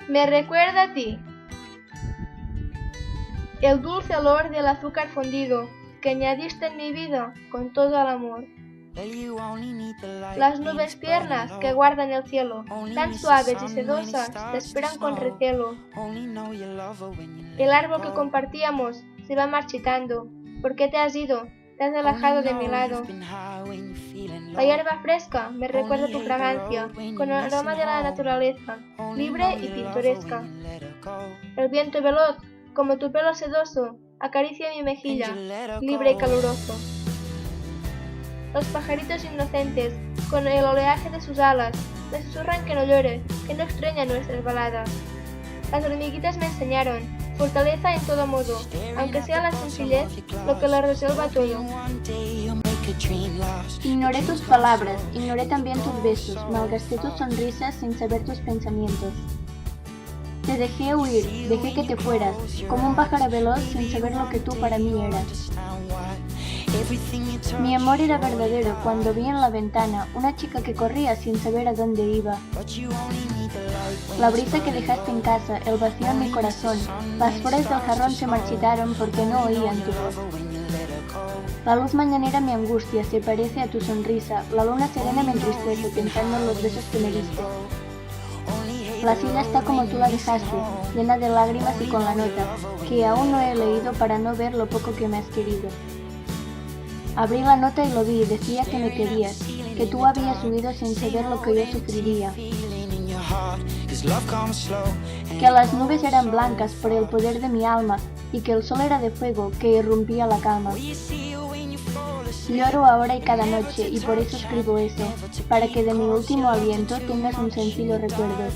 Me recuerda a ti. El dulce olor del azúcar fundido que añadiste en mi vida con todo el amor. Las nubes tiernas que guardan el cielo, tan suaves y sedosas, te esperan con recelo. El árbol que compartíamos se va marchitando. ¿Por qué te has ido? Te has alejado de mi lado. La hierba fresca me recuerda tu fragancia, con el aroma de la naturaleza, libre y pintoresca. El viento veloz, como tu pelo sedoso, acaricia mi mejilla, libre y caluroso. Los pajaritos inocentes, con el oleaje de sus alas, me susurran que no llore, que no extraña nuestras baladas. Las hormiguitas me enseñaron fortaleza en todo modo, aunque sea la sencillez lo que lo resuelva todo. Ignoré tus palabras, ignoré también tus besos, malgasté tus sonrisas sin saber tus pensamientos. Te dejé huir, dejé que te fueras, como un pájaro veloz sin saber lo que tú para mí eras. Mi amor era verdadero cuando vi en la ventana una chica que corría sin saber a dónde iba. La brisa que dejaste en casa, el vacío en mi corazón, las flores del jarrón se marchitaron porque no oían tu voz. La luz mañanera me angustia, se parece a tu sonrisa, la luna serena me entristece pensando en los besos que me diste. La silla está como tú la dejaste, llena de lágrimas y con la nota, que aún no he leído para no ver lo poco que me has querido. Abrí la nota y lo vi, decía que me querías, que tú habías huido sin saber lo que yo sufriría. Que las nubes eran blancas por el poder de mi alma y que el sol era de fuego que irrumpía la calma. Lloro ahora y cada noche y por eso escribo eso, para que de mi último aliento tengas un sencillo recuerdo.